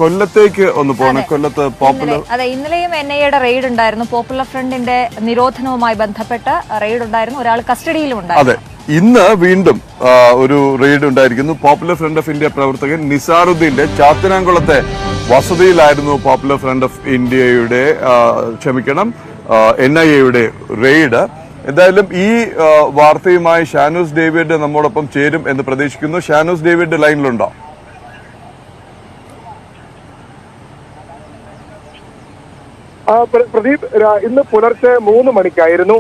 കൊല്ലത്തേക്ക് ഒന്ന് പോകണം. കൊല്ലത്ത് പോപ്പുലർ അതെ, ഇന്നലെയും NIA റെയ്ഡ് ഉണ്ടായിരുന്നു. പോപ്പുലർ ഫ്രണ്ടിന്റെ നിരോധനവുമായി ബന്ധപ്പെട്ട് റെയ്ഡ് ഉണ്ടായിരുന്നു. ഒരാൾ കസ്റ്റഡിയിലും ഉണ്ടായിരുന്നു. അതെ, ഇന്ന് വീണ്ടും ഒരു റെയ്ഡ് ഉണ്ടായിരിക്കുന്നു. പോപ്പുലർ ഫ്രണ്ട് ഓഫ് ഇന്ത്യ പ്രവർത്തകൻ നിസാറുദ്ദീന്റെ ചാത്തനാംകുളത്തെ വസതിയിലായിരുന്നു പോപ്പുലർ ഫ്രണ്ട് ഓഫ് ഇന്ത്യയുടെ NIA റെയ്ഡ്. എന്തായാലും ഈ വാർത്തയുമായി ഷാനൂസ് ഡേവിഡ് നമ്മോടൊപ്പം ചേരും എന്ന് പ്രതീക്ഷിക്കുന്നു. ഷാനൂസ് ഡേവിഡ് ലൈനിലുണ്ടോ? പ്രദീപ്, ഇന്ന് പുലർച്ചെ 3 മണിക്കായിരുന്നു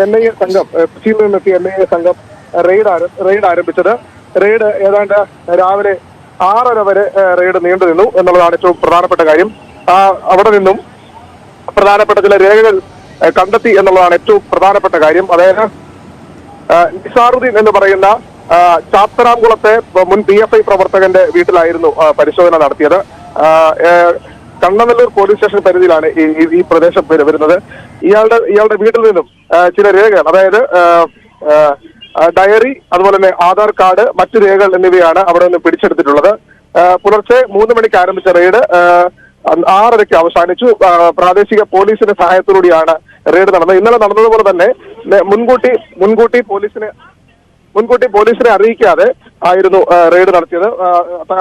NIA സംഘം, കൊച്ചിയിൽ നിന്നെത്തിയ NIA സംഘം റെയ്ഡ് ആരംഭിച്ചത്. റെയ്ഡ് ഏതാണ്ട് രാവിലെ 6:30 വരെ റെയ്ഡ് നീണ്ടു നിന്നു എന്നുള്ളതാണ് ഏറ്റവും പ്രധാനപ്പെട്ട കാര്യം. അവിടെ നിന്നും പ്രധാനപ്പെട്ട ചില രേഖകൾ കണ്ടെത്തി എന്നുള്ളതാണ് ഏറ്റവും പ്രധാനപ്പെട്ട കാര്യം. അതായത് നിസാറുദ്ദീൻ എന്ന് പറയുന്ന ചാത്തനാംകുളത്തെ മുൻ PFI പ്രവർത്തകന്റെ വീട്ടിലായിരുന്നു പരിശോധന നടത്തിയത്. കണ്ണനല്ലൂർ പോലീസ് സ്റ്റേഷൻ പരിധിയിലാണ് ഈ പ്രദേശം വരുന്നത്. ഇയാളുടെ വീട്ടിൽ നിന്നും ചില രേഖകൾ, അതായത് ഡയറി, അതുപോലെ തന്നെ ആധാർ കാർഡ്, മറ്റു രേഖകൾ എന്നിവയാണ് അവിടെ നിന്ന് പിടിച്ചെടുത്തിട്ടുള്ളത്. പുലർച്ചെ 3 മണിക്ക് ആരംഭിച്ച റെയ്ഡ് 6:30 അവസാനിച്ചു. പ്രാദേശിക പോലീസിന്റെ സഹായത്തോടുകൂടിയാണ് റെയ്ഡ് നടന്നത്. ഇന്നലെ നടന്നതുപോലെ തന്നെ മുൻകൂട്ടി പോലീസിനെ അറിയിക്കാതെ ആയിരുന്നു റെയ്ഡ് നടത്തിയത്.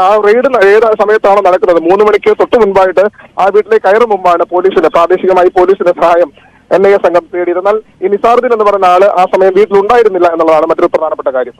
ആ റെയ്ഡ് ഏത് സമയത്താണ് നടക്കുന്നത്? 3 മണിക്ക് തൊട്ട് മുൻപായിട്ട് ആ വീട്ടിലേക്ക് കയറും മുമ്പാണ് പ്രാദേശികമായി പോലീസിന്റെ സഹായം NIA സംഘം തേടിയത്. എന്നാൽ ഈ നിസാറുദ്ദീൻ എന്ന് പറയുന്ന ആള് ആ സമയം വീട്ടിലുണ്ടായിരുന്നില്ല എന്നുള്ളതാണ് മറ്റൊരു പ്രധാനപ്പെട്ട കാര്യം.